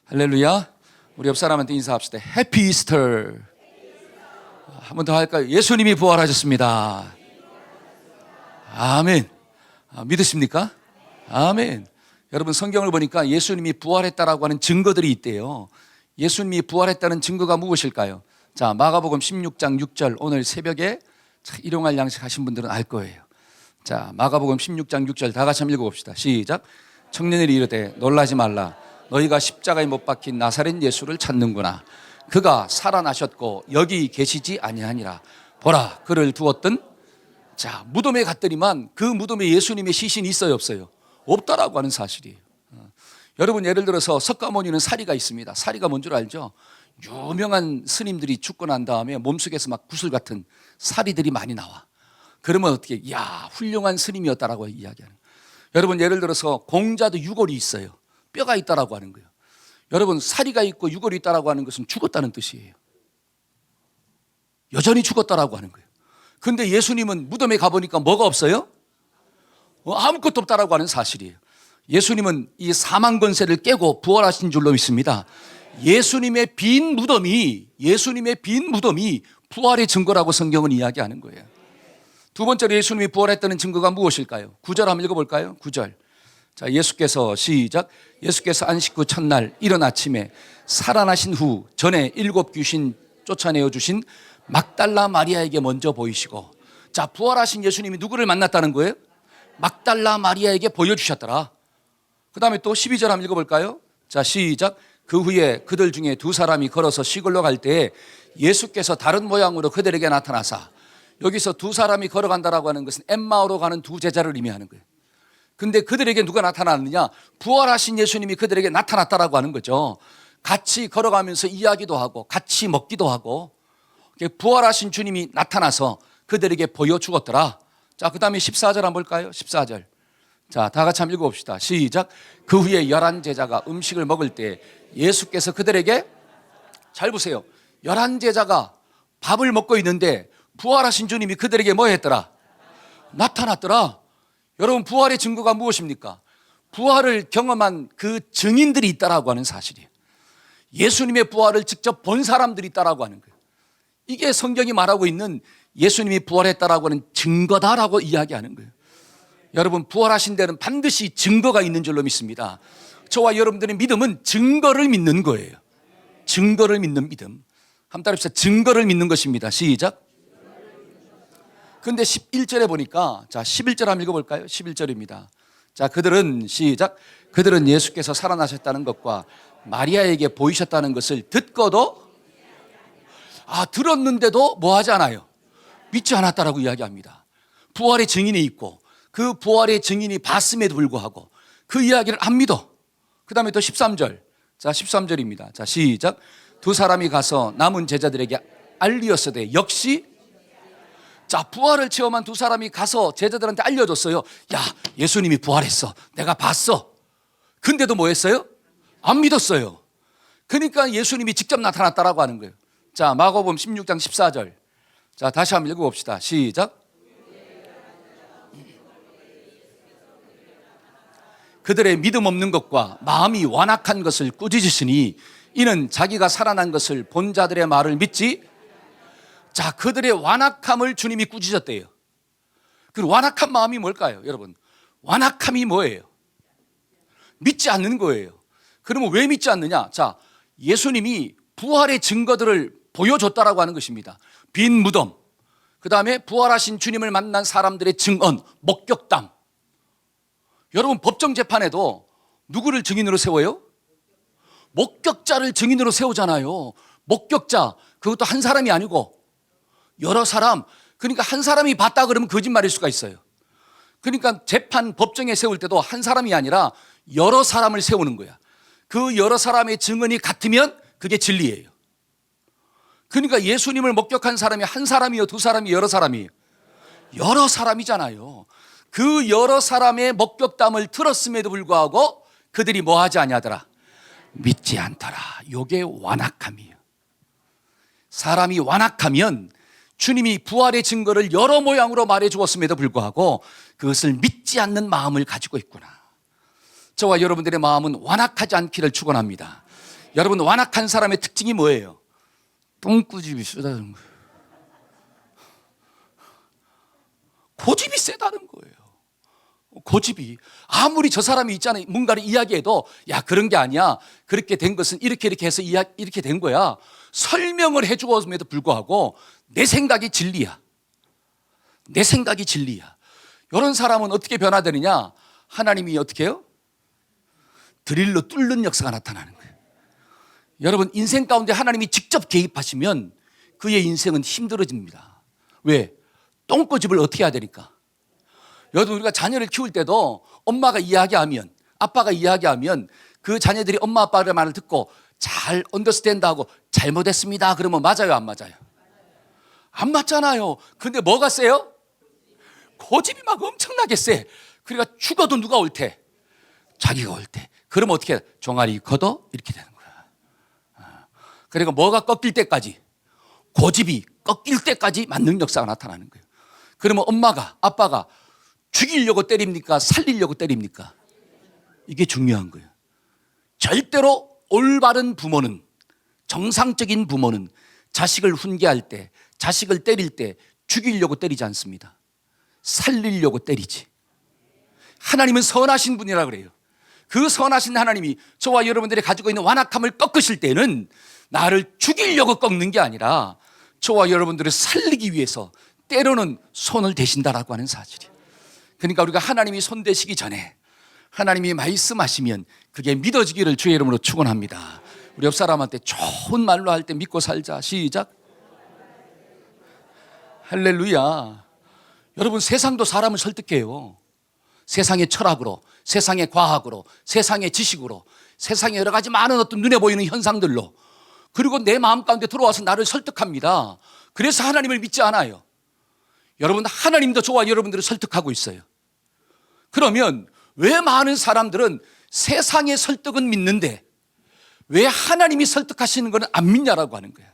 할렐루야. 우리 옆 사람한테 인사합시다. 해피 이스터. 한 번 더 할까요? 예수님이 부활하셨습니다. 아멘. 믿으십니까? 아멘. 여러분, 성경을 보니까 예수님이 부활했다라고 하는 증거들이 있대요. 예수님이 부활했다는 증거가 무엇일까요? 자, 마가복음 16장 6절, 오늘 새벽에 일용할 양식 하신 분들은 알 거예요. 자, 마가복음 16장 6절 다 같이 한번 읽어봅시다. 시작. 청년들이 이르되 놀라지 말라. 너희가 십자가에 못 박힌 나사렛 예수를 찾는구나. 그가 살아나셨고 여기 계시지 아니하니라. 보라, 그를 두었던. 자, 무덤에 갔더니만 그 무덤에 예수님의 시신이 있어요, 없어요? 없다라고 하는 사실이에요. 여러분, 예를 들어서 석가모니는 사리가 있습니다. 사리가 뭔 줄 알죠? 유명한 스님들이 죽고 난 다음에 몸속에서 막 구슬 같은 사리들이 많이 나와. 그러면 어떻게, 야, 훌륭한 스님이었다라고 이야기하는. 여러분, 예를 들어서 공자도 유골이 있어요. 뼈가 있다라고 하는 거예요. 여러분, 사리가 있고 유골이 있다라고 하는 것은 죽었다는 뜻이에요. 여전히 죽었다라고 하는 거예요. 근데 예수님은 무덤에 가보니까 뭐가 없어요? 아무것도 없다라고 하는 사실이에요. 예수님은 이 사망 권세를 깨고 부활하신 줄로 믿습니다. 예수님의 빈 무덤이 부활의 증거라고 성경은 이야기하는 거예요. 두 번째로 예수님이 부활했다는 증거가 무엇일까요? 9절 한번 읽어볼까요? 9절. 자, 예수께서 시작. 예수께서 안식 후 첫날 이른 아침에 살아나신 후 전에 7 귀신 쫓아내어 주신 막달라 마리아에게 먼저 보이시고. 자, 부활하신 예수님이 누구를 만났다는 거예요? 막달라 마리아에게 보여주셨더라. 그 다음에 또 12절 한번 읽어볼까요? 자, 시작. 그 후에 그들 중에 두 사람이 걸어서 시골로 갈 때에 예수께서 다른 모양으로 그들에게 나타나사. 여기서 두 사람이 걸어간다라고 하는 것은 엠마오로 가는 두 제자를 의미하는 거예요. 근데 그들에게 누가 나타났느냐? 부활하신 예수님이 그들에게 나타났다라고 하는 거죠. 같이 걸어가면서 이야기도 하고 같이 먹기도 하고 부활하신 주님이 나타나서 그들에게 보여주었더라. 자, 그 다음에 14절 한번 볼까요? 14절. 자, 다 같이 한번 읽어봅시다. 시작. 그 후에 11 제자가 음식을 먹을 때 예수께서 그들에게, 잘 보세요, 11 제자가 밥을 먹고 있는데 부활하신 주님이 그들에게 뭐 했더라? 나타났더라. 여러분, 부활의 증거가 무엇입니까? 부활을 경험한 그 증인들이 있다라고 하는 사실이에요. 예수님의 부활을 직접 본 사람들이 있다라고 하는 거예요. 이게 성경이 말하고 있는 예수님이 부활했다라고 하는 증거다라고 이야기하는 거예요. 여러분, 부활하신 데는 반드시 증거가 있는 줄로 믿습니다. 저와 여러분들의 믿음은 증거를 믿는 거예요. 증거를 믿는 믿음. 한번 따라합시다. 증거를 믿는 것입니다. 시작. 근데 11절에 보니까, 자, 11절 한번 읽어볼까요? 11절입니다. 자, 그들은, 시작. 그들은 예수께서 살아나셨다는 것과 마리아에게 보이셨다는 것을 듣고도, 들었는데도 뭐 하지 않아요? 믿지 않았다라고 이야기합니다. 부활의 증인이 있고 그 부활의 증인이 봤음에도 불구하고 그 이야기를 안 믿어. 그 다음에 또 13절. 자, 13절입니다. 자, 시작. 두 사람이 가서 남은 제자들에게 알리었으되 역시. 자, 부활을 체험한 두 사람이 가서 제자들한테 알려줬어요. 야, 예수님이 부활했어. 내가 봤어. 근데도 뭐 했어요? 안 믿었어요. 그러니까 예수님이 직접 나타났다라고 하는 거예요. 자, 마가복음 16장 14절. 자, 다시 한번 읽어봅시다. 시작. 그들의 믿음 없는 것과 마음이 완악한 것을 꾸짖으시니 이는 자기가 살아난 것을 본 자들의 말을 믿지. 자, 그들의 완악함을 주님이 꾸짖었대요. 그 완악한 마음이 뭘까요, 여러분? 완악함이 뭐예요? 믿지 않는 거예요. 그러면 왜 믿지 않느냐? 자, 예수님이 부활의 증거들을 보여줬다라고 하는 것입니다. 빈 무덤, 그 다음에 부활하신 주님을 만난 사람들의 증언, 목격담. 여러분, 법정재판에도 누구를 증인으로 세워요? 목격자를 증인으로 세우잖아요. 목격자, 그것도 한 사람이 아니고 여러 사람. 그러니까 한 사람이 봤다 그러면 거짓말일 수가 있어요. 그러니까 재판 법정에 세울 때도 한 사람이 아니라 여러 사람을 세우는 거야. 그 여러 사람의 증언이 같으면 그게 진리예요. 그러니까 예수님을 목격한 사람이 한 사람이요, 두 사람이, 여러 사람이에요? 여러 사람이잖아요. 그 여러 사람의 목격담을 들었음에도 불구하고 그들이 뭐 하지 아니하더라? 믿지 않더라. 이게 완악함이에요. 사람이 완악하면 주님이 부활의 증거를 여러 모양으로 말해 주었음에도 불구하고 그것을 믿지 않는 마음을 가지고 있구나. 저와 여러분들의 마음은 완악하지 않기를 축원합니다. 여러분, 완악한 사람의 특징이 뭐예요? 똥꾸집이 세다는 거예요. 고집이 세다는 거예요. 고집이. 아무리 저 사람이 있잖아요, 뭔가를 이야기해도 야, 그런 게 아니야, 그렇게 된 것은 이렇게 해서 이렇게 된 거야, 설명을 해주었음에도 불구하고 내 생각이 진리야. 내 생각이 진리야. 이런 사람은 어떻게 변화되느냐? 하나님이 어떻게 해요? 드릴로 뚫는 역사가 나타나는 거예요. 여러분, 인생 가운데 하나님이 직접 개입하시면 그의 인생은 힘들어집니다. 왜? 똥꼬집을 어떻게 해야 되니까. 여러분, 우리가 자녀를 키울 때도 엄마가 이야기하면, 아빠가 이야기하면 그 자녀들이 엄마 아빠의 말을 듣고 잘 언더스탠드 하고 잘못했습니다 그러면 맞아요, 안 맞아요? 안 맞잖아요. 근데 뭐가 세요? 고집이 막 엄청나게 세. 그러니까 죽어도 누가 옳대? 자기가 옳대. 그러면 어떻게 해? 종아리 걷어? 이렇게 되는 거야. 그러니까 뭐가 꺾일 때까지, 고집이 꺾일 때까지 맞는 역사가 나타나는 거예요. 그러면 엄마가, 아빠가 죽이려고 때립니까? 살리려고 때립니까? 이게 중요한 거예요. 절대로 올바른 부모는, 정상적인 부모는 자식을 훈계할 때, 자식을 때릴 때 죽이려고 때리지 않습니다. 살리려고 때리지. 하나님은 선하신 분이라 그래요. 그 선하신 하나님이 저와 여러분들이 가지고 있는 완악함을 꺾으실 때는 나를 죽이려고 꺾는 게 아니라 저와 여러분들을 살리기 위해서 때로는 손을 대신다라고 하는 사실이에요. 그러니까 우리가 하나님이 손 대시기 전에 하나님이 말씀하시면 그게 믿어지기를 주의 이름으로 축원합니다. 우리 옆 사람한테 좋은 말로 할 때 믿고 살자. 시작. 할렐루야. 여러분, 세상도 사람을 설득해요. 세상의 철학으로, 세상의 과학으로, 세상의 지식으로, 세상의 여러 가지 많은 어떤 눈에 보이는 현상들로, 그리고 내 마음 가운데 들어와서 나를 설득합니다. 그래서 하나님을 믿지 않아요. 여러분, 하나님도 저와 여러분들을 설득하고 있어요. 그러면 왜 많은 사람들은 세상의 설득은 믿는데 왜 하나님이 설득하시는 건 안 믿냐라고 하는 거야.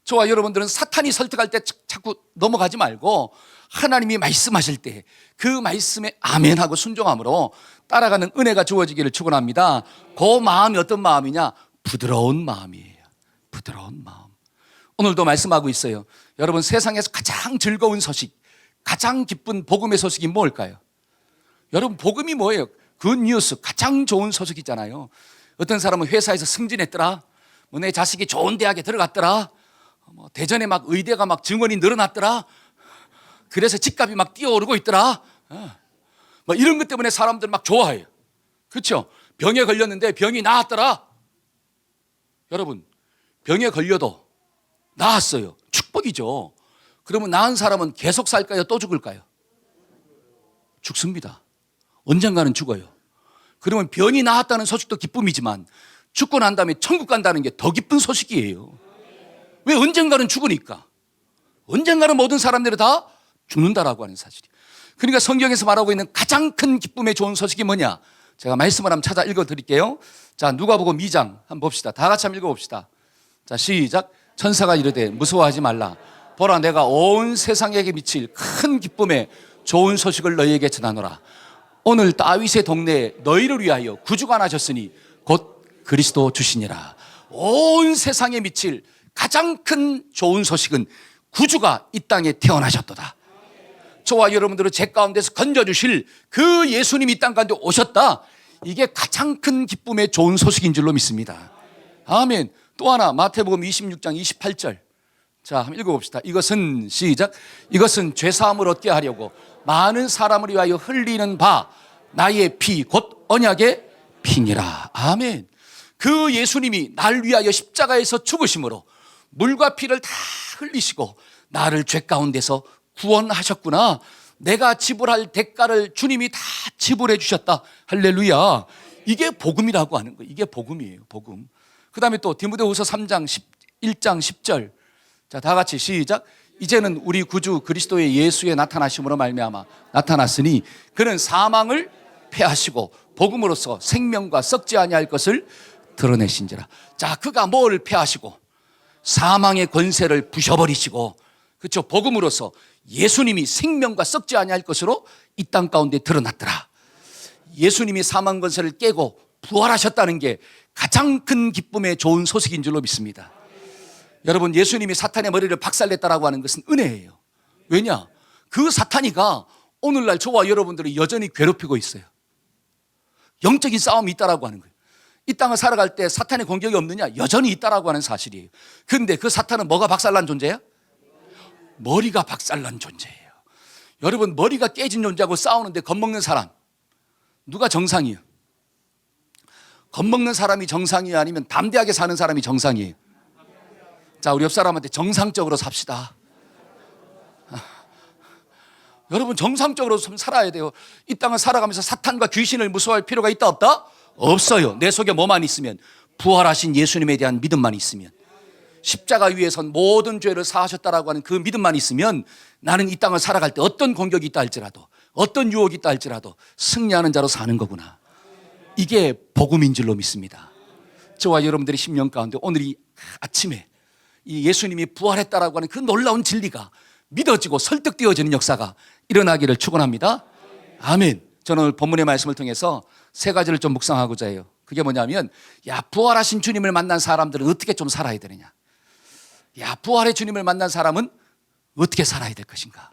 저와 여러분들은 사탄이 설득할 때 자꾸 넘어가지 말고 하나님이 말씀하실 때 그 말씀에 아멘하고 순종함으로 따라가는 은혜가 주어지기를 축원합니다. 그 마음이 어떤 마음이냐? 부드러운 마음이에요. 부드러운 마음. 오늘도 말씀하고 있어요. 여러분, 세상에서 가장 즐거운 소식, 가장 기쁜 복음의 소식이 뭘까요? 여러분, 복음이 뭐예요? 굿뉴스, 가장 좋은 소식이잖아요. 어떤 사람은 회사에서 승진했더라, 뭐 내 자식이 좋은 대학에 들어갔더라, 뭐 대전에 막 의대가 막 증원이 늘어났더라, 그래서 집값이 막 뛰어오르고 있더라, 뭐 이런 것 때문에 사람들 막 좋아해요. 그렇죠? 병에 걸렸는데 병이 나았더라. 여러분, 병에 걸려도 나았어요. 축복이죠. 그러면 나은 사람은 계속 살까요? 또 죽을까요? 죽습니다. 언젠가는 죽어요. 그러면 병이 나았다는 소식도 기쁨이지만 죽고 난 다음에 천국 간다는 게 더 기쁜 소식이에요. 왜? 언젠가는 죽으니까. 언젠가는 모든 사람들이 다 죽는다라고 하는 사실이. 그러니까 성경에서 말하고 있는 가장 큰 기쁨의 좋은 소식이 뭐냐? 제가 말씀을 한번 찾아 읽어드릴게요. 자, 누가복음 2장 한번 봅시다. 다 같이 한번 읽어봅시다. 자, 시작. 천사가 이르되 무서워하지 말라. 보라, 내가 온 세상에게 미칠 큰 기쁨의 좋은 소식을 너희에게 전하노라. 오늘 다윗의 동네에 너희를 위하여 구주가 나셨으니 곧 그리스도 주시니라. 온 세상에 미칠 가장 큰 좋은 소식은 구주가 이 땅에 태어나셨도다. 저와 여러분들을 죄 가운데서 건져주실 그 예수님이 이 땅 가운데 오셨다. 이게 가장 큰 기쁨의 좋은 소식인 줄로 믿습니다. 아멘. 또 하나, 마태복음 26장 28절. 자, 한번 읽어봅시다. 이것은, 시작. 이것은 죄사함을 얻게 하려고 많은 사람을 위하여 흘리는 바 나의 피, 곧 언약의 피니라. 아멘. 그 예수님이 날 위하여 십자가에서 죽으심으로 물과 피를 다 흘리시고 나를 죄 가운데서 구원하셨구나. 내가 지불할 대가를 주님이 다 지불해 주셨다. 할렐루야. 이게 복음이라고 하는 거예요. 이게 복음이에요. 복음. 그 다음에 또 디모데후서 3장 1장 10절. 자, 다 같이 시작. 이제는 우리 구주 그리스도의 예수의 나타나심으로 말미암아 나타났으니 그는 사망을 패하시고 복음으로써 생명과 썩지 아니할 것을 드러내신지라. 자, 그가 뭘 패하시고 사망의 권세를 부셔버리시고, 그렇죠? 복음으로써 예수님이 생명과 썩지 아니할 것으로 이 땅 가운데 드러났더라. 예수님이 사망 권세를 깨고 부활하셨다는 게 가장 큰 기쁨의 좋은 소식인 줄로 믿습니다. 여러분, 예수님이 사탄의 머리를 박살냈다라고 하는 것은 은혜예요. 왜냐? 그 사탄이가 오늘날 저와 여러분들을 여전히 괴롭히고 있어요. 영적인 싸움이 있다라고 하는 거예요. 이 땅을 살아갈 때 사탄의 공격이 없느냐? 여전히 있다라고 하는 사실이에요. 그런데 그 사탄은 뭐가 박살난 존재야? 머리가 박살난 존재예요. 여러분, 머리가 깨진 존재하고 싸우는데 겁먹는 사람, 누가 정상이에요? 겁먹는 사람이 정상이에요? 아니면 담대하게 사는 사람이 정상이에요? 자, 우리 옆 사람한테 정상적으로 삽시다. 여러분, 정상적으로 좀 살아야 돼요. 이 땅을 살아가면서 사탄과 귀신을 무서워할 필요가 있다 없다? 없어요. 내 속에 뭐만 있으면, 부활하신 예수님에 대한 믿음만 있으면, 십자가 위에선 모든 죄를 사하셨다라고 하는 그 믿음만 있으면, 나는 이 땅을 살아갈 때 어떤 공격이 있다 할지라도, 어떤 유혹이 있다 할지라도 승리하는 자로 사는 거구나. 이게 복음인 줄로 믿습니다. 저와 여러분들의 심령 가운데 오늘 이 아침에 이 예수님이 부활했다라고 하는 그 놀라운 진리가 믿어지고 설득되어지는 역사가 일어나기를 축원합니다. 아멘. 저는 오늘 본문의 말씀을 통해서 세 가지를 좀 묵상하고자 해요. 그게 뭐냐면, 부활하신 주님을 만난 사람들은 어떻게 좀 살아야 되느냐? 부활의 주님을 만난 사람은 어떻게 살아야 될 것인가?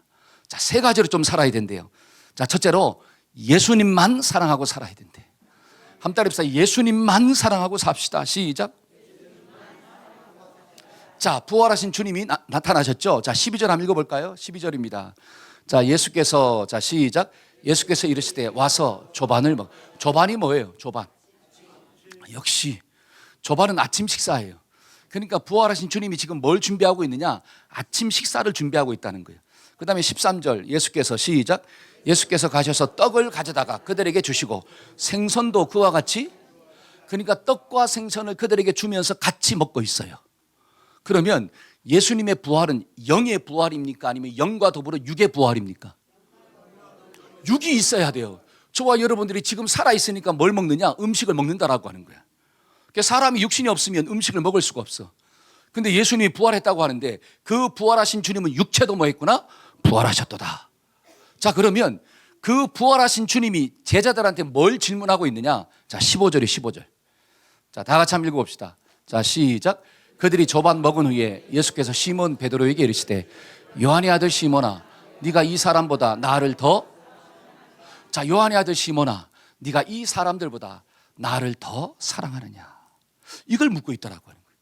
자, 세 가지로 좀 살아야 된대요. 자, 첫째로 예수님만 사랑하고 살아야 된대. 한번 따라합시다. 예수님만 사랑하고 삽시다. 시작. 자, 부활하신 주님이 나타나셨죠? 자, 12절 한번 읽어볼까요? 12절입니다. 자, 예수께서, 자, 시작. 예수께서 이르시되 와서 조반을 먹. 조반이 뭐예요? 조반. 역시 조반은 아침 식사예요. 그러니까 부활하신 주님이 지금 뭘 준비하고 있느냐? 아침 식사를 준비하고 있다는 거예요. 그 다음에 13절 예수께서, 시작. 예수께서 가셔서 떡을 가져다가 그들에게 주시고 생선도 그와 같이, 그러니까 떡과 생선을 그들에게 주면서 같이 먹고 있어요. 그러면 예수님의 부활은 영의 부활입니까? 아니면 영과 더불어 육의 부활입니까? 육이 있어야 돼요. 저와 여러분들이 지금 살아있으니까 뭘 먹느냐? 음식을 먹는다라고 하는 거야. 그러니까 사람이 육신이 없으면 음식을 먹을 수가 없어. 근데 예수님이 부활했다고 하는데, 그 부활하신 주님은 육체도 뭐 했구나? 부활하셨도다. 자, 그러면 그 부활하신 주님이 제자들한테 뭘 질문하고 있느냐? 자, 15절에 15절. 자, 다 같이 한번 읽어봅시다. 자, 시작. 그들이 조반 먹은 후에 예수께서 시몬 베드로에게 이르시되 요한의 아들 시몬아, 네가 이 사람보다 나를 더, 자, 요한의 아들 시몬아, 네가 이 사람들보다 나를 더 사랑하느냐? 이걸 묻고 있더라고 하는 거예요.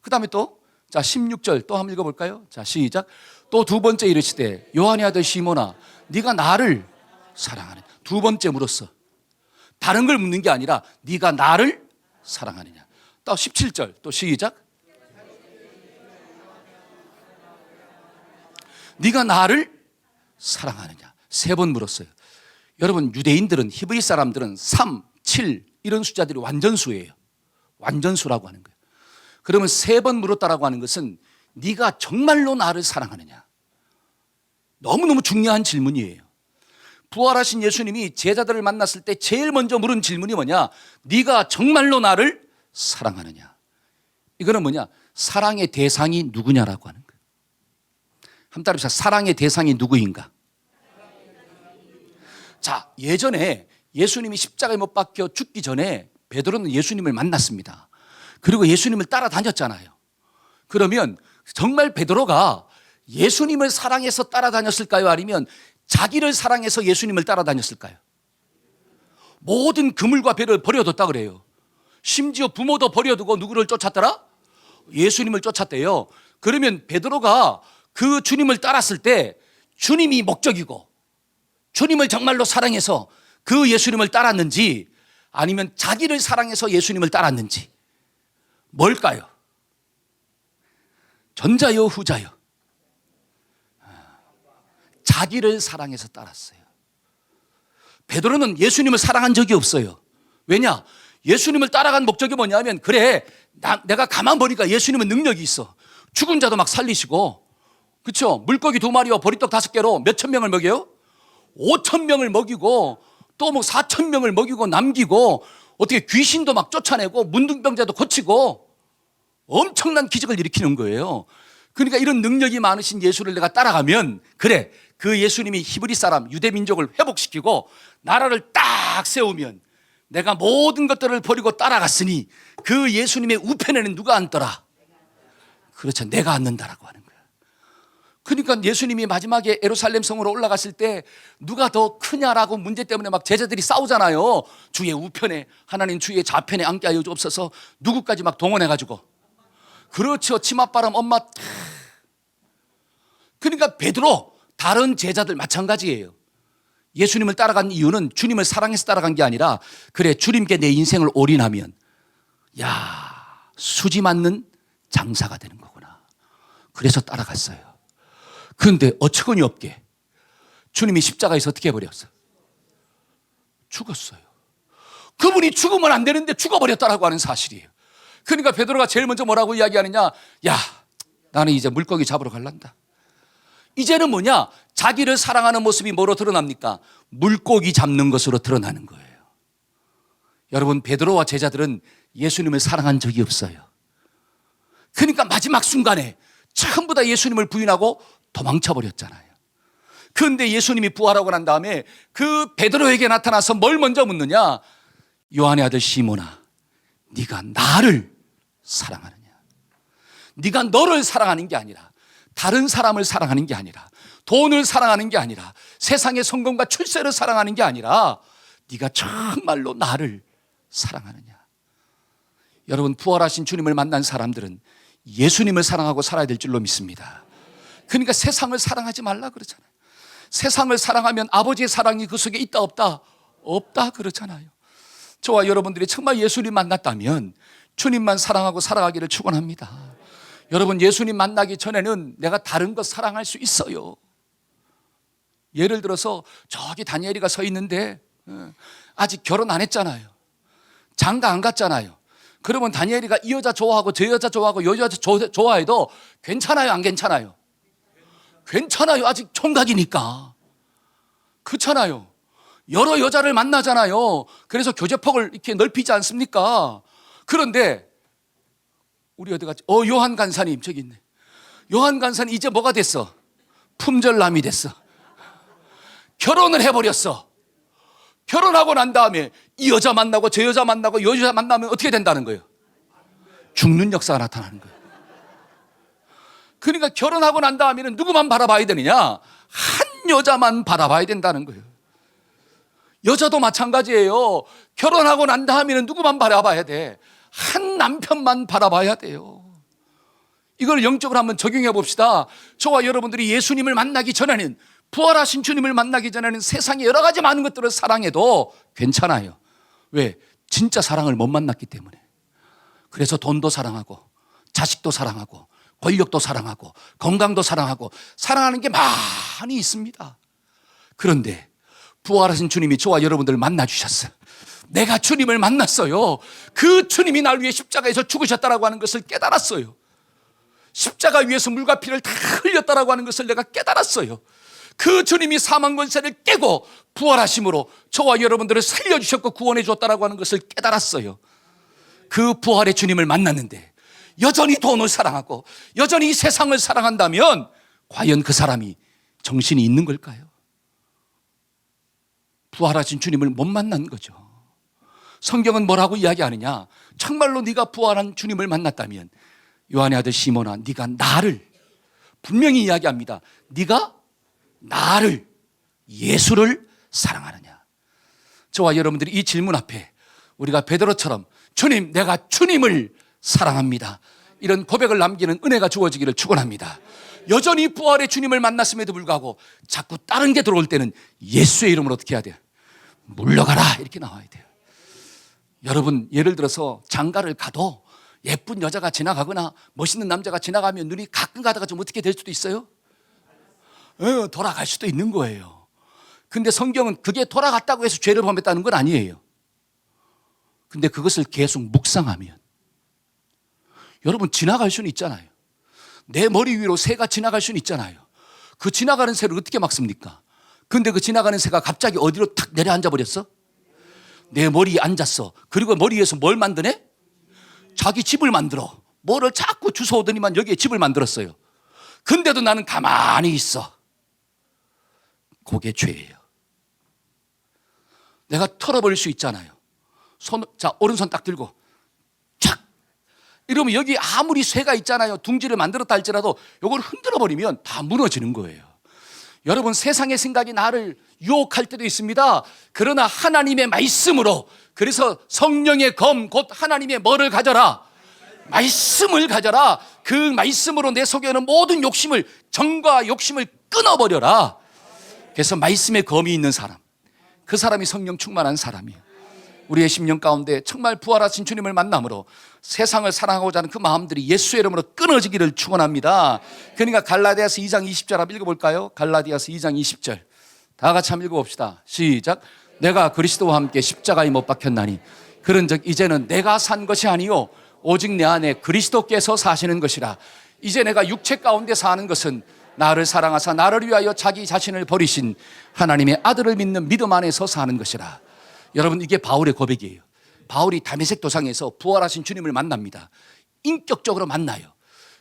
그 다음에 또, 자, 16절 또 한번 읽어볼까요? 자, 시작. 또 두 번째 이르시되 요한의 아들 시몬아, 네가 나를 사랑하느냐? 두 번째 물었어. 다른 걸 묻는 게 아니라 네가 나를 사랑하느냐? 또 17절 또 시작. 네가 나를 사랑하느냐? 세 번 물었어요. 여러분, 유대인들은, 히브리 사람들은 3, 7 이런 숫자들이 완전수예요. 완전수라고 하는 거예요. 그러면 세 번 물었다라고 하는 것은 네가 정말로 나를 사랑하느냐? 너무너무 중요한 질문이에요. 부활하신 예수님이 제자들을 만났을 때 제일 먼저 물은 질문이 뭐냐? 네가 정말로 나를 사랑하느냐? 이거는 뭐냐? 사랑의 대상이 누구냐라고 하는 거예요. 한번 따라합시다. 사랑의 대상이 누구인가? 자, 예전에 예수님이 십자가에 못 박혀 죽기 전에 베드로는 예수님을 만났습니다. 그리고 예수님을 따라다녔잖아요. 그러면 정말 베드로가 예수님을 사랑해서 따라다녔을까요? 아니면 자기를 사랑해서 예수님을 따라다녔을까요? 모든 그물과 배를 버려뒀다 그래요. 심지어 부모도 버려두고 누구를 쫓았더라? 예수님을 쫓았대요. 그러면 베드로가 그 주님을 따랐을 때 주님이 목적이고 주님을 정말로 사랑해서 그 예수님을 따랐는지, 아니면 자기를 사랑해서 예수님을 따랐는지, 뭘까요? 전자요, 후자요? 자기를 사랑해서 따랐어요. 베드로는 예수님을 사랑한 적이 없어요. 왜냐? 예수님을 따라간 목적이 뭐냐면, 그래, 내가 가만 보니까 예수님은 능력이 있어. 죽은 자도 막 살리시고, 그렇죠? 물고기 2마리와 보리떡 5개로 몇천 명을 먹여요? 5,000명을 먹이고, 또 뭐 4,000명을 먹이고 남기고, 어떻게 귀신도 막 쫓아내고 문둥병자도 고치고 엄청난 기적을 일으키는 거예요. 그러니까 이런 능력이 많으신 예수를 내가 따라가면, 그래, 그 예수님이 히브리 사람 유대 민족을 회복시키고 나라를 딱 세우면 내가 모든 것들을 버리고 따라갔으니 그 예수님의 우편에는 누가 앉더라? 그렇죠. 내가 앉는다라고 하는 거예요. 그러니까 예수님이 마지막에 예루살렘 성으로 올라갔을 때 누가 더 크냐라고 문제 때문에 막 제자들이 싸우잖아요. 주의 우편에, 하나님 주의 좌편에 앉게 하여 주옵소서. 누구까지 막 동원해가지고. 그렇죠. 치맛바람 엄마. 그러니까 베드로, 다른 제자들 마찬가지예요. 예수님을 따라간 이유는 주님을 사랑해서 따라간 게 아니라, 그래 주님께 내 인생을 올인하면 수지 맞는 장사가 되는 거구나. 그래서 따라갔어요. 그런데 어처구니 없게 주님이 십자가에서 어떻게 해버렸어요? 죽었어요. 그분이 죽으면 안 되는데 죽어버렸다라고 하는 사실이에요. 그러니까 베드로가 제일 먼저 뭐라고 이야기하느냐? 나는 이제 물고기 잡으러 갈란다. 이제는 뭐냐? 자기를 사랑하는 모습이 뭐로 드러납니까? 물고기 잡는 것으로 드러나는 거예요. 여러분, 베드로와 제자들은 예수님을 사랑한 적이 없어요. 그러니까 마지막 순간에 전부 다 예수님을 부인하고 도망쳐 버렸잖아요. 그런데 예수님이 부활하고 난 다음에 그 베드로에게 나타나서 뭘 먼저 묻느냐? 요한의 아들 시몬아, 네가 나를 사랑하느냐? 네가 너를 사랑하는 게 아니라, 다른 사람을 사랑하는 게 아니라, 돈을 사랑하는 게 아니라, 세상의 성공과 출세를 사랑하는 게 아니라 네가 정말로 나를 사랑하느냐? 여러분, 부활하신 주님을 만난 사람들은 예수님을 사랑하고 살아야 될 줄로 믿습니다. 그러니까 세상을 사랑하지 말라 그러잖아요. 세상을 사랑하면 아버지의 사랑이 그 속에 있다 없다? 없다 그러잖아요. 저와 여러분들이 정말 예수님 만났다면 주님만 사랑하고 살아가기를 축원합니다. 여러분, 예수님 만나기 전에는 내가 다른 것 사랑할 수 있어요. 예를 들어서 저기 다니엘이가 서 있는데 아직 결혼 안 했잖아요. 장가 안 갔잖아요. 그러면 다니엘이가 이 여자 좋아하고 저 여자 좋아하고 이 여자 좋아해도 괜찮아요, 안 괜찮아요? 괜찮아요. 아직 총각이니까. 그렇잖아요. 여러 여자를 만나잖아요. 그래서 교제폭을 이렇게 넓히지 않습니까? 그런데 우리 어디 갔지? 요한 간사님 저기 있네. 요한 간사님 이제 뭐가 됐어? 품절남이 됐어. 결혼을 해버렸어. 결혼하고 난 다음에 이 여자 만나고 저 여자 만나고 이 여자 만나면 어떻게 된다는 거예요? 죽는 역사가 나타나는 거예요. 그러니까 결혼하고 난 다음에는 누구만 바라봐야 되느냐? 한 여자만 바라봐야 된다는 거예요. 여자도 마찬가지예요. 결혼하고 난 다음에는 누구만 바라봐야 돼? 한 남편만 바라봐야 돼요. 이걸 영적으로 한번 적용해 봅시다. 저와 여러분들이 예수님을 만나기 전에는, 부활하신 주님을 만나기 전에는 세상에 여러 가지 많은 것들을 사랑해도 괜찮아요. 왜? 진짜 사랑을 못 만났기 때문에. 그래서 돈도 사랑하고 자식도 사랑하고 권력도 사랑하고 건강도 사랑하고 사랑하는 게 많이 있습니다. 그런데 부활하신 주님이 저와 여러분들을 만나주셨어요. 내가 주님을 만났어요. 그 주님이 날 위해 십자가에서 죽으셨다라고 하는 것을 깨달았어요. 십자가 위에서 물과 피를 다 흘렸다라고 하는 것을 내가 깨달았어요. 그 주님이 사망 권세를 깨고 부활하심으로 저와 여러분들을 살려주셨고 구원해 주었다라고 하는 것을 깨달았어요. 그 부활의 주님을 만났는데 여전히 돈을 사랑하고 여전히 이 세상을 사랑한다면 과연 그 사람이 정신이 있는 걸까요? 부활하신 주님을 못 만난 거죠. 성경은 뭐라고 이야기하느냐? 정말로 네가 부활한 주님을 만났다면, 요한의 아들 시몬아, 네가 나를, 분명히 이야기합니다. 네가 나를, 예수를 사랑하느냐? 저와 여러분들이 이 질문 앞에 우리가 베드로처럼 주님, 내가 주님을 사랑합니다, 이런 고백을 남기는 은혜가 주어지기를 축원합니다. 여전히 부활의 주님을 만났음에도 불구하고 자꾸 다른 게 들어올 때는 예수의 이름으로 어떻게 해야 돼요? 물러가라, 이렇게 나와야 돼요. 여러분, 예를 들어서 장가를 가도 예쁜 여자가 지나가거나 멋있는 남자가 지나가면 눈이 가끔 가다가 좀 어떻게 될 수도 있어요? 돌아갈 수도 있는 거예요. 근데 성경은 그게 돌아갔다고 해서 죄를 범했다는 건 아니에요. 근데 그것을 계속 묵상하면, 여러분, 지나갈 수는 있잖아요. 내 머리 위로 새가 지나갈 수는 있잖아요. 그 지나가는 새를 어떻게 막습니까? 근데 그 지나가는 새가 갑자기 어디로 탁 내려앉아 버렸어? 내 머리에 앉았어. 그리고 머리 위에서 뭘 만드네? 자기 집을 만들어. 뭐를 자꾸 주워오더니만 여기에 집을 만들었어요. 근데도 나는 가만히 있어. 그게 죄예요. 내가 털어버릴 수 있잖아요. 자, 오른손 딱 들고 착 이러면 여기 아무리 쇠가 있잖아요. 둥지를 만들었다 할지라도 이걸 흔들어 버리면 다 무너지는 거예요. 여러분, 세상의 생각이 나를 유혹할 때도 있습니다. 그러나 하나님의 말씀으로, 그래서 성령의 검 곧 하나님의 뭐를 가져라? 말씀을 가져라. 그 말씀으로 내 속에 있는 모든 욕심을, 정과 욕심을 끊어버려라. 그래서 말씀의 검이 있는 사람, 그 사람이 성령 충만한 사람이에요. 우리의 심령 가운데 정말 부활하신 주님을 만남으로 세상을 사랑하고자 하는 그 마음들이 예수의 이름으로 끊어지기를 축원합니다. 그러니까 갈라디아서 2장 20절 한번 읽어볼까요? 갈라디아서 2장 20절 다 같이 한번 읽어봅시다. 시작. 내가 그리스도와 함께 십자가에 못 박혔나니 그런즉 이제는 내가 산 것이 아니요 오직 내 안에 그리스도께서 사시는 것이라. 이제 내가 육체 가운데 사는 것은 나를 사랑하사 나를 위하여 자기 자신을 버리신 하나님의 아들을 믿는 믿음 안에서 사는 것이라. 여러분, 이게 바울의 고백이에요. 바울이 다메섹 도상에서 부활하신 주님을 만납니다. 인격적으로 만나요.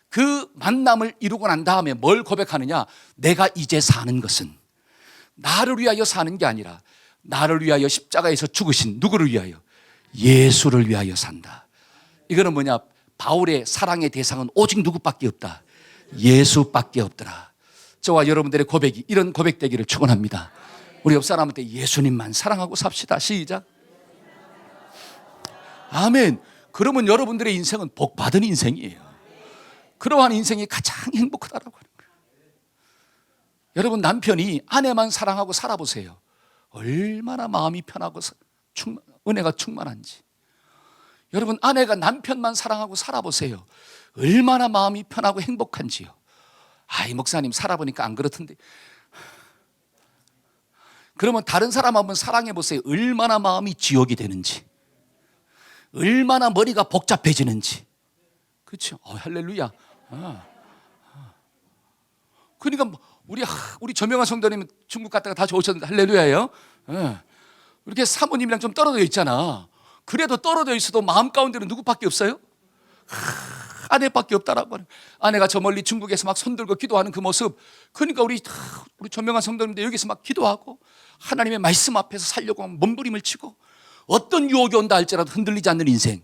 그 만남을 이루고 난 다음에 뭘 고백하느냐? 내가 이제 사는 것은 나를 위하여 사는 게 아니라 나를 위하여 십자가에서 죽으신 누구를 위하여? 예수를 위하여 산다. 이거는 뭐냐? 바울의 사랑의 대상은 오직 누구밖에 없다. 예수밖에 없더라. 저와 여러분들의 고백이 이런 고백되기를 축원합니다. 우리 옆 사람한테 예수님만 사랑하고 삽시다. 시작. 아멘. 그러면 여러분들의 인생은 복받은 인생이에요. 그러한 인생이 가장 행복하다라고 하는 거예요. 여러분, 남편이 아내만 사랑하고 살아보세요. 얼마나 마음이 편하고 은혜가 충만한지. 여러분, 아내가 남편만 사랑하고 살아보세요. 얼마나 마음이 편하고 행복한지요. 아이, 목사님 살아보니까 안 그렇던데. 그러면 다른 사람 한번 사랑해 보세요. 얼마나 마음이 지옥이 되는지, 얼마나 머리가 복잡해지는지. 그렇죠? 할렐루야. 그러니까 우리 저명한 성도님 중국 갔다가 다시 오셨는데 할렐루야예요. 이렇게 사모님이랑 좀 떨어져 있잖아. 그래도 떨어져 있어도 마음 가운데는 누구밖에 없어요? 아내밖에 없다라고 하는. 아내가 저 멀리 중국에서 막 손들고 기도하는 그 모습. 그러니까 우리 전명한 성도님들 여기서 막 기도하고 하나님의 말씀 앞에서 살려고 몸부림을 치고 어떤 유혹이 온다 할지라도 흔들리지 않는 인생.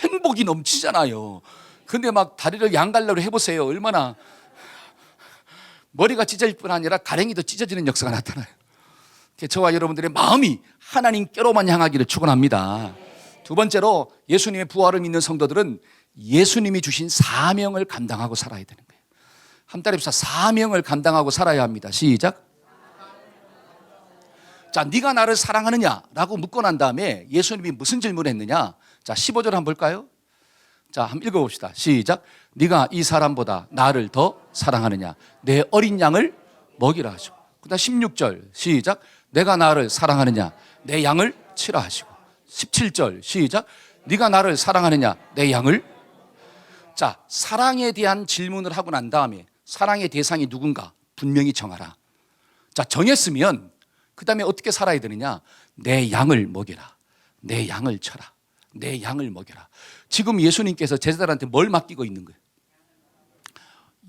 행복이 넘치잖아요. 근데 막 다리를 양갈래로 해보세요. 얼마나 머리가 찢어질 뿐 아니라 가랭이도 찢어지는 역사가 나타나요. 저와 여러분들의 마음이 하나님께로만 향하기를 축원합니다. 두 번째로, 예수님의 부활을 믿는 성도들은 예수님이 주신 사명을 감당하고 살아야 되는 거예요. 한 달에 사명을 감당하고 살아야 합니다. 시작. 자, 네가 나를 사랑하느냐라고 묻고 난 다음에 예수님이 무슨 질문을 했느냐? 자, 15절 한번 볼까요? 자, 한번 읽어봅시다. 시작. 네가 이 사람보다 나를 더 사랑하느냐? 내 어린 양을 먹이라 하시고. 그다음 16절 시작. 내가 나를 사랑하느냐? 내 양을 치라 하시고. 17절 시작. 네가 나를 사랑하느냐? 내 양을. 자, 사랑에 대한 질문을 하고 난 다음에 사랑의 대상이 누군가 분명히 정하라. 자, 정했으면 그 다음에 어떻게 살아야 되느냐? 내 양을 먹여라. 내 양을 쳐라. 내 양을 먹여라. 지금 예수님께서 제자들한테 뭘 맡기고 있는 거예요?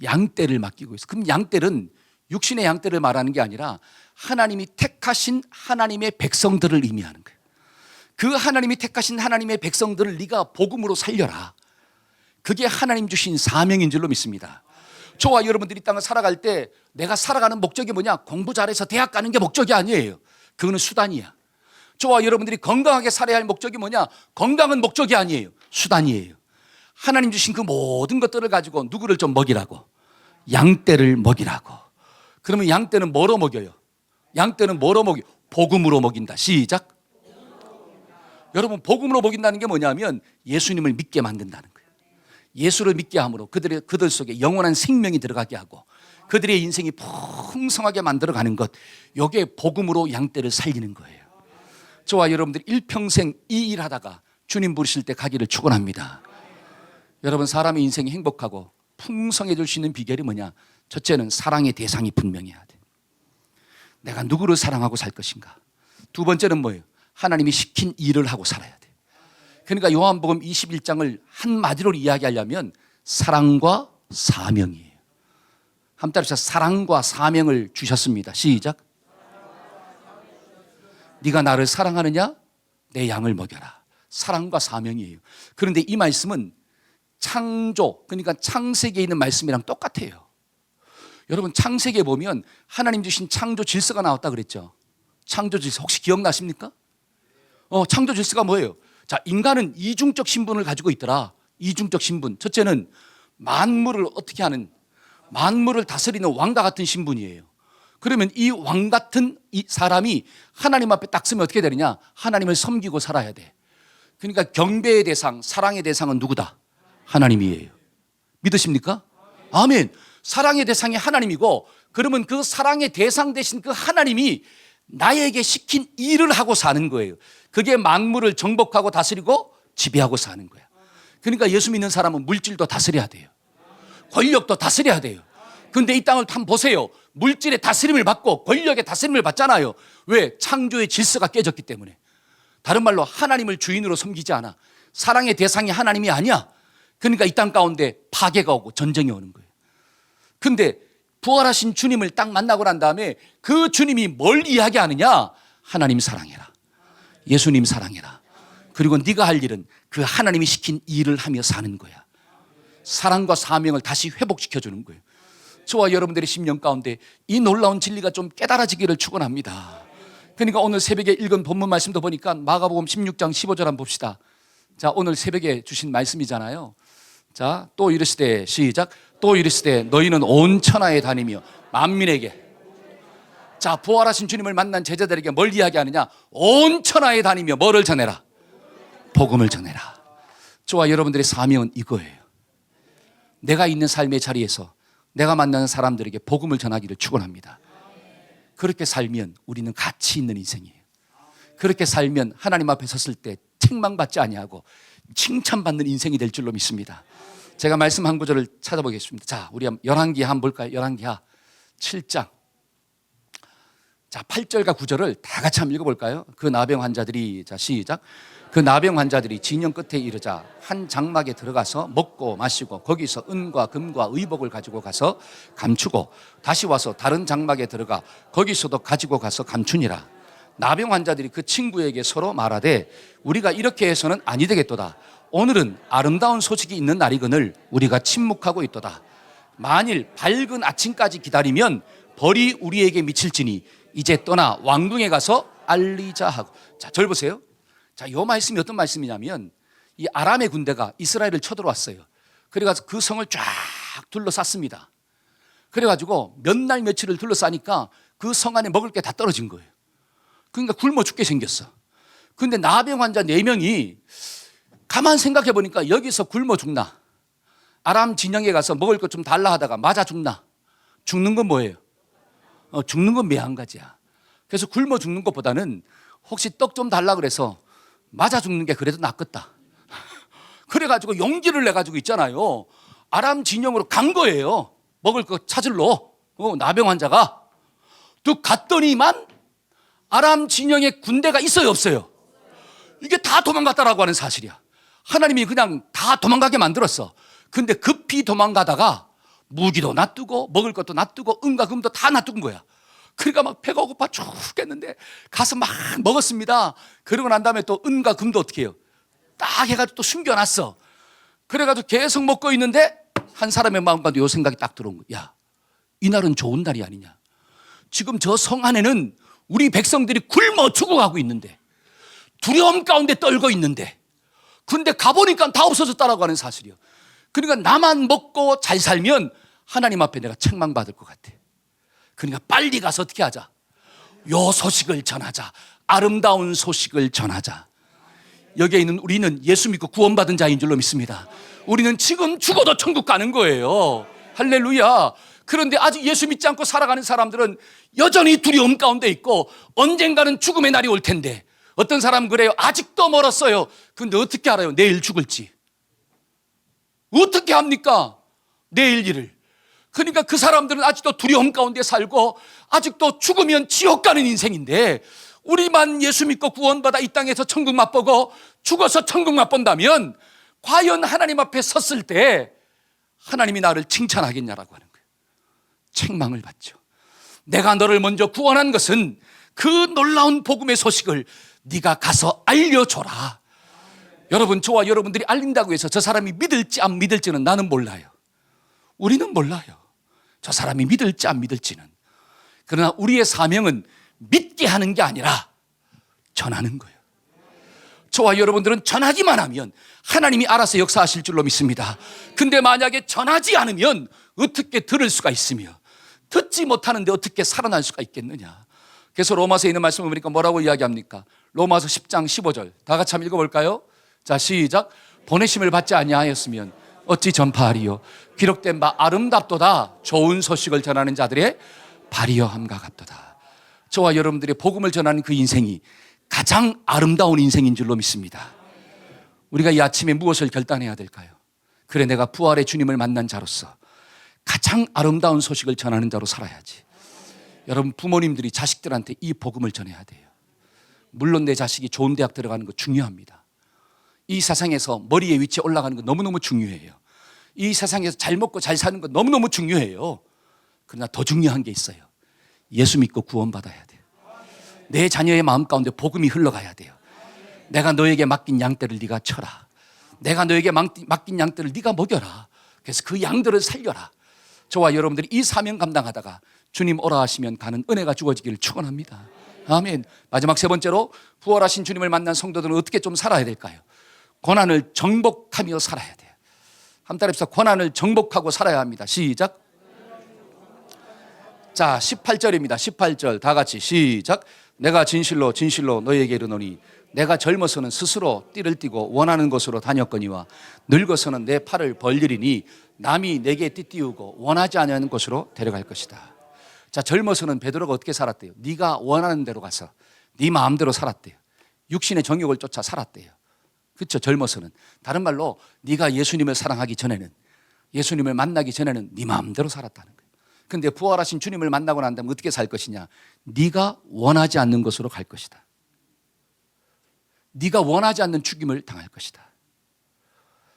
양떼를 맡기고 있어요. 그럼 양떼는 육신의 양떼를 말하는 게 아니라 하나님이 택하신 하나님의 백성들을 의미하는 거예요. 그 하나님이 택하신 하나님의 백성들을 네가 복음으로 살려라. 그게 하나님 주신 사명인 줄로 믿습니다. 저와 여러분들이 이 땅을 살아갈 때 내가 살아가는 목적이 뭐냐? 공부 잘해서 대학 가는 게 목적이 아니에요. 그거는 수단이야. 저와 여러분들이 건강하게 살아야 할 목적이 뭐냐? 건강은 목적이 아니에요. 수단이에요. 하나님 주신 그 모든 것들을 가지고 누구를 좀 먹이라고? 양떼를 먹이라고. 그러면 양떼는 뭐로 먹여요? 양떼는 뭐로 먹여? 복음으로 먹인다. 시작. 여러분, 복음으로 먹인다는 게 뭐냐면 예수님을 믿게 만든다는 거예요. 예수를 믿게 함으로 그들 속에 영원한 생명이 들어가게 하고 그들의 인생이 풍성하게 만들어가는 것, 이게 복음으로 양떼를 살리는 거예요. 저와 여러분들 일평생 이 일하다가 주님 부르실 때 가기를 축원합니다. 여러분, 사람의 인생이 행복하고 풍성해질 수 있는 비결이 뭐냐? 첫째는 사랑의 대상이 분명해야 돼. 내가 누구를 사랑하고 살 것인가? 두 번째는 뭐예요? 하나님이 시킨 일을 하고 살아야 돼. 그러니까 요한복음 21장을 한마디로 이야기하려면 사랑과 사명이에요. 한 따라서 사랑과 사명을 주셨습니다. 시작. 네가 나를 사랑하느냐? 내 양을 먹여라. 사랑과 사명이에요. 그런데 이 말씀은 창조, 그러니까 창세기에 있는 말씀이랑 똑같아요. 여러분, 창세기에 보면 하나님 주신 창조 질서가 나왔다 그랬죠. 창조 질서 혹시 기억나십니까? 창조 질서가 뭐예요? 자, 인간은 이중적 신분을 가지고 있더라. 이중적 신분. 첫째는 만물을 어떻게 하는, 만물을 다스리는 왕과 같은 신분이에요. 그러면 이 왕 같은 이 사람이 하나님 앞에 딱 서면 어떻게 되느냐? 하나님을 섬기고 살아야 돼. 그러니까 경배의 대상, 사랑의 대상은 누구다? 하나님이에요. 믿으십니까? 아멘. 사랑의 대상이 하나님이고, 그러면 그 사랑의 대상 대신 그 하나님이 나에게 시킨 일을 하고 사는 거예요. 그게 만물을 정복하고 다스리고 지배하고 사는 거야. 그러니까 예수 믿는 사람은 물질도 다스려야 돼요. 권력도 다스려야 돼요. 그런데 이 땅을 한번 보세요. 물질의 다스림을 받고 권력의 다스림을 받잖아요. 왜? 창조의 질서가 깨졌기 때문에. 다른 말로 하나님을 주인으로 섬기지 않아. 사랑의 대상이 하나님이 아니야. 그러니까 이 땅 가운데 파괴가 오고 전쟁이 오는 거예요. 근데 부활하신 주님을 딱 만나고 난 다음에 그 주님이 뭘 이야기하느냐? 하나님 사랑해라. 예수님 사랑해라. 그리고 네가 할 일은 그 하나님이 시킨 일을 하며 사는 거야. 사랑과 사명을 다시 회복시켜주는 거예요. 저와 여러분들의 심령 가운데 이 놀라운 진리가 좀 깨달아지기를 축원합니다. 그러니까 오늘 새벽에 읽은 본문 말씀도 보니까 마가복음 16장 15절 한번 봅시다. 자, 오늘 새벽에 주신 말씀이잖아요. 자, 또 이르시되, 시작. 또 이르시되 너희는 온 천하에 다니며 만민에게. 자, 부활하신 주님을 만난 제자들에게 뭘 이야기하느냐? 온 천하에 다니며 뭐를 전해라? 복음을 전해라. 저와 여러분들의 사명은 이거예요. 내가 있는 삶의 자리에서 내가 만나는 사람들에게 복음을 전하기를 축원합니다. 그렇게 살면 우리는 가치 있는 인생이에요. 그렇게 살면 하나님 앞에 섰을 때 책망받지 아니하고 칭찬받는 인생이 될 줄로 믿습니다. 제가 말씀 한 구절을 찾아보겠습니다. 자, 우리 열왕기하 한번 볼까요? 열왕기하 7장. 자, 8절과 9절을 다 같이 한번 읽어볼까요? 그 나병 환자들이, 자, 시작. 그 나병 환자들이 진영 끝에 이르자 한 장막에 들어가서 먹고 마시고 거기서 은과 금과 의복을 가지고 가서 감추고 다시 와서 다른 장막에 들어가 거기서도 가지고 가서 감추니라. 나병 환자들이 그 친구에게 서로 말하되 우리가 이렇게 해서는 아니 되겠도다. 오늘은 아름다운 소식이 있는 날이거늘 우리가 침묵하고 있도다. 만일 밝은 아침까지 기다리면 벌이 우리에게 미칠지니 이제 떠나 왕궁에 가서 알리자 하고. 자, 절 보세요. 자, 이 말씀이 어떤 말씀이냐면 이 아람의 군대가 이스라엘을 쳐들어왔어요. 그래가지고 그 성을 쫙 둘러쌌습니다. 그래가지고 몇 날 며칠을 둘러싸니까 그 성 안에 먹을 게 다 떨어진 거예요. 그러니까 굶어 죽게 생겼어. 그런데 나병 환자 4명이 가만 생각해 보니까 여기서 굶어 죽나, 아람 진영에 가서 먹을 것 좀 달라 하다가 맞아 죽나. 죽는 건 뭐예요? 죽는 건 매한가지야. 그래서 굶어 죽는 것보다는 혹시 떡 좀 달라 그래서 맞아 죽는 게 그래도 낫겠다. 그래가지고 용기를 내가지고 있잖아요. 아람 진영으로 간 거예요. 먹을 거 찾으러. 나병 환자가. 또 갔더니만 아람 진영에 군대가 있어요, 없어요? 이게 다 도망갔다라고 하는 사실이야. 하나님이 그냥 다 도망가게 만들었어. 근데 급히 도망가다가 무기도 놔두고 먹을 것도 놔두고 은과 금도 다 놔둔 거야. 그러니까 막 배가 고파 죽겠는데 가서 막 먹었습니다. 그러고 난 다음에 또 은과 금도 어떻게 해요? 딱 해가지고 또 숨겨놨어. 그래가지고 계속 먹고 있는데 한 사람의 마음과도 요 생각이 딱 들어온 거야. 야, 이날은 좋은 날이 아니냐. 지금 저 성 안에는 우리 백성들이 굶어 죽어가고 있는데, 두려움 가운데 떨고 있는데, 근데 가보니까 다 없어졌다라고 하는 사실이요. 그러니까 나만 먹고 잘 살면 하나님 앞에 내가 책망받을 것 같아. 그러니까 빨리 가서 어떻게 하자? 요 소식을 전하자. 아름다운 소식을 전하자. 여기에 있는 우리는 예수 믿고 구원받은 자인 줄로 믿습니다. 우리는 지금 죽어도 천국 가는 거예요. 할렐루야. 그런데 아직 예수 믿지 않고 살아가는 사람들은 여전히 두려움 가운데 있고 언젠가는 죽음의 날이 올 텐데, 어떤 사람은 그래요. 아직도 멀었어요. 근데 어떻게 알아요? 내일 죽을지. 어떻게 합니까? 내일 일을. 그러니까 그 사람들은 아직도 두려움 가운데 살고 아직도 죽으면 지옥 가는 인생인데, 우리만 예수 믿고 구원받아 이 땅에서 천국 맛보고 죽어서 천국 맛본다면 과연 하나님 앞에 섰을 때 하나님이 나를 칭찬하겠냐라고 하는 거예요. 책망을 받죠. 내가 너를 먼저 구원한 것은 그 놀라운 복음의 소식을 네가 가서 알려줘라. 여러분, 저와 여러분들이 알린다고 해서 저 사람이 믿을지 안 믿을지는 나는 몰라요. 우리는 몰라요. 저 사람이 믿을지 안 믿을지는. 그러나 우리의 사명은 믿게 하는 게 아니라 전하는 거예요. 저와 여러분들은 전하기만 하면 하나님이 알아서 역사하실 줄로 믿습니다. 근데 만약에 전하지 않으면 어떻게 들을 수가 있으며 듣지 못하는데 어떻게 살아날 수가 있겠느냐. 그래서 로마서에 있는 말씀을 보니까 뭐라고 이야기합니까? 로마서 10장 15절 다 같이 한번 읽어볼까요? 자, 시작. 보내심을 받지 아니하였으면 어찌 전파하리요. 기록된 바 아름답도다. 좋은 소식을 전하는 자들의 발이여 함과 같도다. 저와 여러분들의 복음을 전하는 그 인생이 가장 아름다운 인생인 줄로 믿습니다. 우리가 이 아침에 무엇을 결단해야 될까요? 그래, 내가 부활의 주님을 만난 자로서 가장 아름다운 소식을 전하는 자로 살아야지. 여러분, 부모님들이 자식들한테 이 복음을 전해야 돼요. 물론 내 자식이 좋은 대학 들어가는 거 중요합니다. 이 세상에서 머리에 위치에 올라가는 거 너무너무 중요해요. 이 세상에서 잘 먹고 잘 사는 거 너무너무 중요해요. 그러나 더 중요한 게 있어요. 예수 믿고 구원받아야 돼요. 내 자녀의 마음 가운데 복음이 흘러가야 돼요. 내가 너에게 맡긴 양떼를 네가 쳐라. 내가 너에게 맡긴 양떼를 네가 먹여라. 그래서 그 양들을 살려라. 저와 여러분들이 이 사명 감당하다가 주님 오라 하시면 가는 은혜가 주어지기를 축원합니다. 아멘. 마지막 세 번째로 부활하신 주님을 만난 성도들은 어떻게 좀 살아야 될까요? 고난을 정복하며 살아야 돼요. 한번 따라합시다. 고난을 정복하고 살아야 합니다. 시작. 자, 18절입니다. 18절 다 같이 시작. 내가 진실로 진실로 너희에게 이르노니 내가 젊어서는 스스로 띠를 띠고 원하는 곳으로 다녔거니와 늙어서는 내 팔을 벌리리니 남이 내게 띠띠우고 원하지 않는 곳으로 데려갈 것이다. 자, 젊어서는 베드로가 어떻게 살았대요? 네가 원하는 대로 가서 네 마음대로 살았대요. 육신의 정욕을 쫓아 살았대요. 그렇죠? 젊어서는. 다른 말로 네가 예수님을 사랑하기 전에는, 예수님을 만나기 전에는 네 마음대로 살았다는 거예요. 근데 부활하신 주님을 만나고 난 다음에 어떻게 살 것이냐? 네가 원하지 않는 것으로 갈 것이다. 네가 원하지 않는 죽임을 당할 것이다.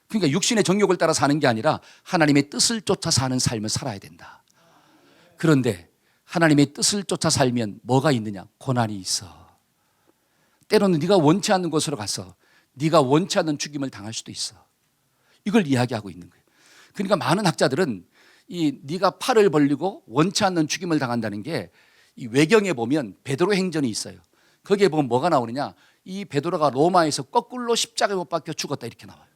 그러니까 육신의 정욕을 따라 사는 게 아니라 하나님의 뜻을 쫓아 사는 삶을 살아야 된다. 그런데 하나님의 뜻을 쫓아 살면 뭐가 있느냐? 고난이 있어. 때로는 네가 원치 않는 곳으로 가서 네가 원치 않는 죽임을 당할 수도 있어. 이걸 이야기하고 있는 거예요. 그러니까 많은 학자들은 이 네가 팔을 벌리고 원치 않는 죽임을 당한다는 게 이 외경에 보면 베드로 행전이 있어요. 거기에 보면 뭐가 나오느냐? 이 베드로가 로마에서 거꾸로 십자가에 못 박혀 죽었다 이렇게 나와요.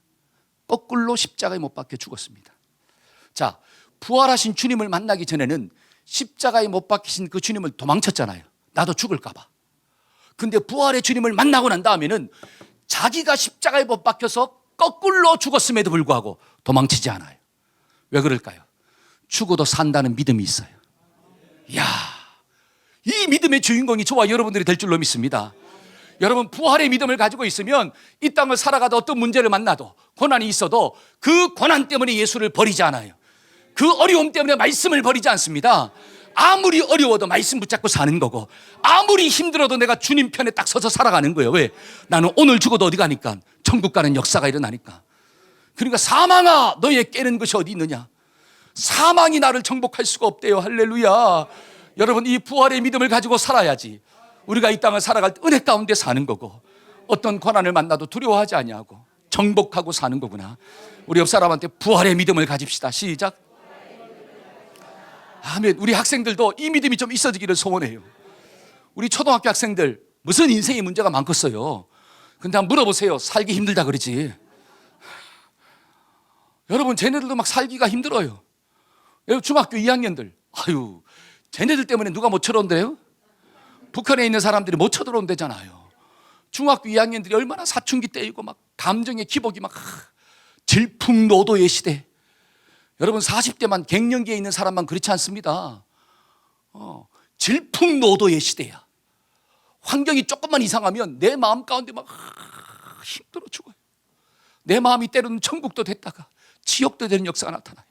거꾸로 십자가에 못 박혀 죽었습니다. 자, 부활하신 주님을 만나기 전에는 십자가에 못 박히신 그 주님을 도망쳤잖아요. 나도 죽을까 봐. 근데 부활의 주님을 만나고 난 다음에는 자기가 십자가에 못 박혀서 거꾸로 죽었음에도 불구하고 도망치지 않아요. 왜 그럴까요? 죽어도 산다는 믿음이 있어요. 이야, 이 믿음의 주인공이 저와 여러분들이 될 줄로 믿습니다. 여러분, 부활의 믿음을 가지고 있으면 이 땅을 살아가다 어떤 문제를 만나도, 고난이 있어도 그 고난 때문에 예수를 버리지 않아요. 그 어려움 때문에 말씀을 버리지 않습니다. 아무리 어려워도 말씀 붙잡고 사는 거고, 아무리 힘들어도 내가 주님 편에 딱 서서 살아가는 거예요. 왜? 나는 오늘 죽어도 어디 가니까? 천국 가는 역사가 일어나니까. 그러니까 사망아, 너의 깨는 것이 어디 있느냐? 사망이 나를 정복할 수가 없대요. 할렐루야. 여러분, 이 부활의 믿음을 가지고 살아야지 우리가 이 땅을 살아갈 때 은혜 가운데 사는 거고, 어떤 고난을 만나도 두려워하지 아니하고 정복하고 사는 거구나. 우리 옆 사람한테 부활의 믿음을 가집시다. 시작. 아멘. 우리 학생들도 이 믿음이 좀 있어지기를 소원해요. 우리 초등학교 학생들 무슨 인생의 문제가 많겠어요. 근데 한번 물어보세요. 살기 힘들다 그러지. 여러분, 쟤네들도 막 살기가 힘들어요. 여러분, 중학교 2학년들, 아유, 쟤네들 때문에 누가 못 쳐들어온대요? 북한에 있는 사람들이 못 쳐들어온대잖아요. 중학교 2학년들이 얼마나 사춘기 때이고 막 감정의 기복이 막 질풍노도의 시대. 여러분, 40대만 갱년기에 있는 사람만 그렇지 않습니다. 질풍노도의 시대야. 환경이 조금만 이상하면 내 마음 가운데 막 힘들어 죽어요. 내 마음이 때로는 천국도 됐다가 지옥도 되는 역사가 나타나요.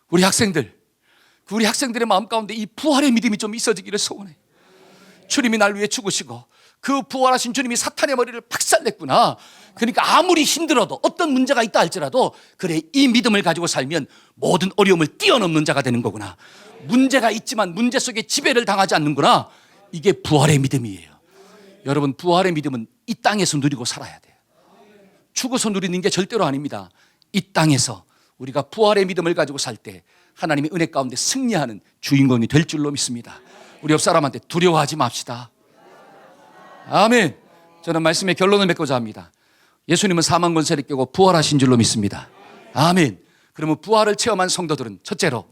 우리 학생들의 마음 가운데 이 부활의 믿음이 좀 있어지기를 소원해. 주님이 날 위해 죽으시고 그 부활하신 주님이 사탄의 머리를 박살냈구나. 그러니까 아무리 힘들어도 어떤 문제가 있다 할지라도, 그래, 이 믿음을 가지고 살면 모든 어려움을 뛰어넘는 자가 되는 거구나. 문제가 있지만 문제 속에 지배를 당하지 않는구나. 이게 부활의 믿음이에요. 여러분, 부활의 믿음은 이 땅에서 누리고 살아야 돼요. 죽어서 누리는 게 절대로 아닙니다. 이 땅에서 우리가 부활의 믿음을 가지고 살 때 하나님의 은혜 가운데 승리하는 주인공이 될 줄로 믿습니다. 우리 옆 사람한테 두려워하지 맙시다. 아멘. 저는 말씀의 결론을 맺고자 합니다. 예수님은 사망 권세를 깨고 부활하신 줄로 믿습니다. 아멘. 그러면 부활을 체험한 성도들은 첫째로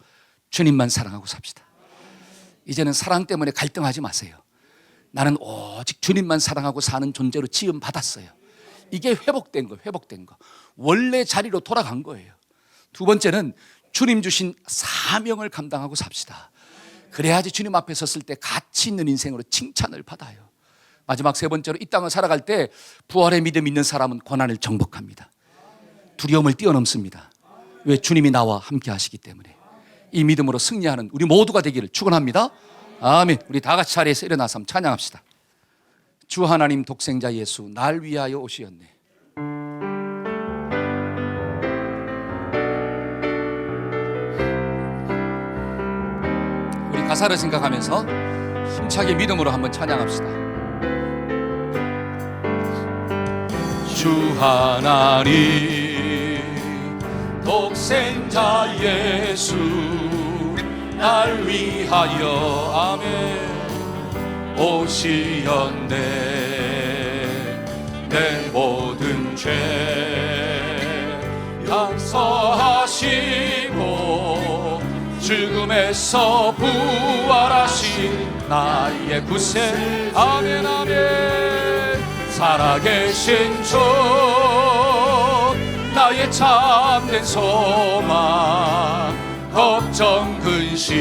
주님만 사랑하고 삽시다. 이제는 사랑 때문에 갈등하지 마세요. 나는 오직 주님만 사랑하고 사는 존재로 지음 받았어요. 이게 회복된 거예요. 회복된 거. 원래 자리로 돌아간 거예요. 두 번째는 주님 주신 사명을 감당하고 삽시다. 그래야지 주님 앞에 섰을 때 가치 있는 인생으로 칭찬을 받아요. 마지막 세 번째로 이 땅을 살아갈 때 부활의 믿음 있는 사람은 고난을 정복합니다. 두려움을 뛰어넘습니다. 왜? 주님이 나와 함께 하시기 때문에. 이 믿음으로 승리하는 우리 모두가 되기를 축원합니다. 아멘. 우리 다 같이 자리에서 일어나서 찬양합시다. 주 하나님 독생자 예수 날 위하여 오시었네. 우리 가사를 생각하면서 힘차게 믿음으로 한번 찬양합시다. 주 하나님 독생자 예수 날 위하여 아멘 오시었네. 내 모든 죄 용서하시고 죽음에서 부활하신 나의 구세 아멘 아멘. 살아계신 주 나의 참된 소망 걱정 근심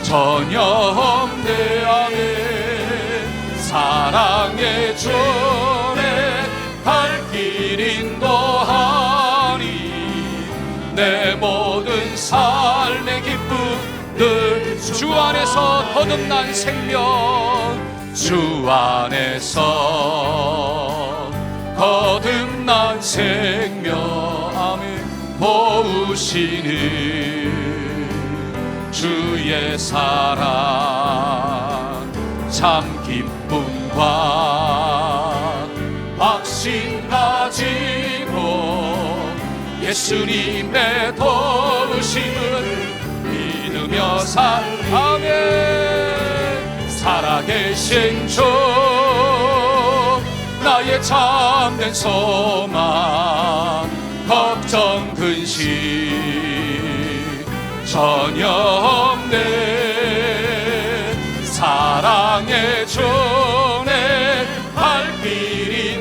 전혀 없네 아멘. 사랑의 주내 갈 길 인도하니 내 모든 삶의 기쁨 늘 주 안에서 거듭난 생명 주 안에서 거듭난 생명 아멘. 모으시는 주의 사랑 참 기쁨과 확신 가지고 예수님의 도우심을 믿으며 살 아멘. 살아계신 주 나의 참된 소망 걱정 근심 전혀 없네. 사랑의 주내 발길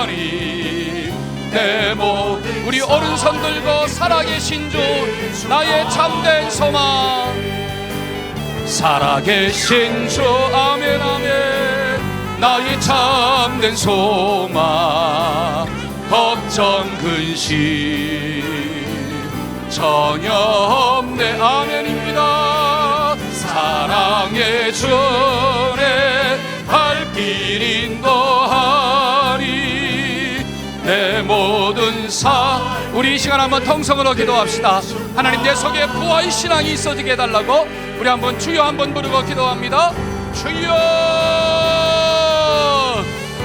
인도하리 내 모든 우리 오른손 들고 살아계신 주 나의 참된 소망 살아계신 주 아멘 아멘. 나의 참된 소망 걱정 근심 전혀 없네 아멘입니다. 사랑의 주내 발길 인도하리 내 모든 우리 이 시간 한번 통성으로 기도합시다. 하나님 내 속에 부활 신앙이 있어지게 해달라고 우리 한번 주여 한번 부르고 기도합니다. 주여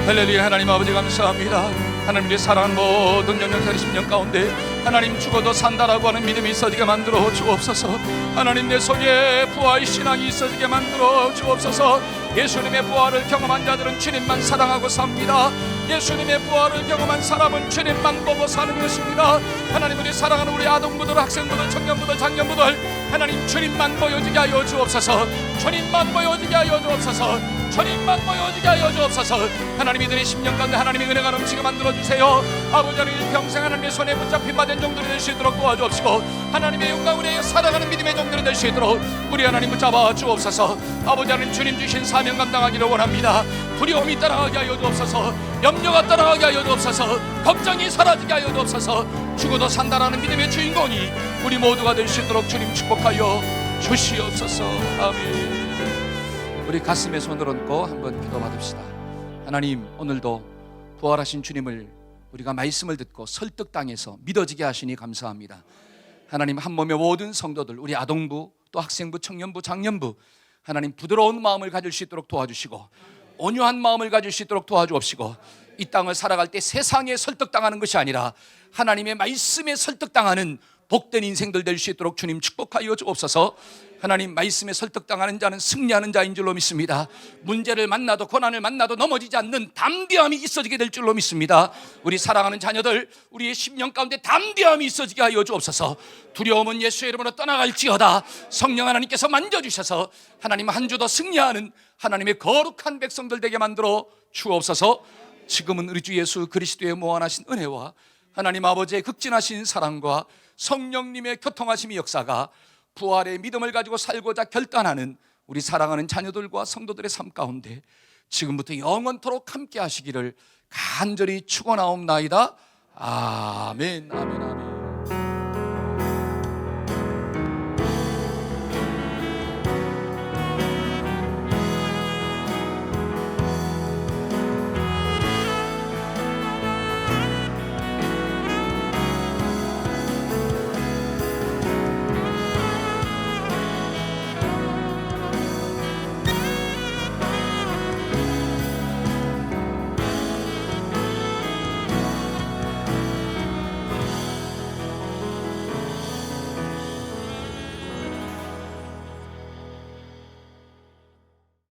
할렐루야. 하나님 아버지 감사합니다. 하나님의 사랑하는 모든 연령사리 10년 가운데 하나님 죽어도 산다라고 하는 믿음이 있어지게 만들어 주옵소서. 하나님 내 속에 부활 신앙이 있어지게 만들어 주옵소서. 예수님의 부활을 경험한 자들은 주님만 사랑하고 삽니다. 예수님의 부활을 경험한 사람은 주님만 보고 사는 것입니다. 하나님 우리 사랑하는 우리 아동부들 학생부들 청년부들 장년부들 하나님 주님만 보여지게 하여 주옵소서. 주님만 보여지게 하여 주옵소서. 주님만 보여지게 하여 주옵소서. 하나님 이들의 10년 가운데 하나님의 은혜가 넘치게 만들어주세요. 아버지 하나님 평생 하나님의 손에 붙잡힌 받은 종들이 될 수 있도록 도와주옵시고 하나님의 영광 우리의 살아가는 믿음의 종들이 될 수 있도록 우리 하나님 붙잡아 주옵소서. 아버지 하나님 주님 주신 사명 감당하기를 원합니다. 두려움이 따라가게 하여 주옵소서. 염려가 따라가게 하여 주옵소서. 걱정이 사라지게 하여 주옵소서. 죽어도 산다라는 믿음의 주인공이 우리 모두가 될 수 있도록 주님 축복하여 주시옵소서. 아멘. 우리 가슴에 손을 얹고 한번 기도 받읍시다. 하나님 오늘도 부활하신 주님을 우리가 말씀을 듣고 설득당해서 믿어지게 하시니 감사합니다. 하나님 한 몸의 모든 성도들 우리 아동부 또 학생부 청년부 장년부 하나님 부드러운 마음을 가질 수 있도록 도와주시고 온유한 마음을 가질 수 있도록 도와주옵시고 이 땅을 살아갈 때 세상에 설득당하는 것이 아니라 하나님의 말씀에 설득당하는 복된 인생들 될 수 있도록 주님 축복하여 주옵소서. 하나님 말씀에 설득당하는 자는 승리하는 자인 줄로 믿습니다. 문제를 만나도 고난을 만나도 넘어지지 않는 담대함이 있어지게 될 줄로 믿습니다. 우리 사랑하는 자녀들, 우리의 심령 가운데 담대함이 있어지게 하여 주옵소서. 두려움은 예수의 이름으로 떠나갈지어다. 성령 하나님께서 만져주셔서 하나님 한 주 더 승리하는 하나님의 거룩한 백성들 되게 만들어 주옵소서. 지금은 우리 주 예수 그리스도의 무한하신 은혜와 하나님 아버지의 극진하신 사랑과 성령님의 교통하심의 역사가 부활의 믿음을 가지고 살고자 결단하는 우리 사랑하는 자녀들과 성도들의 삶 가운데 지금부터 영원토록 함께 하시기를 간절히 축원하옵나이다. 아멘, 아멘, 아멘.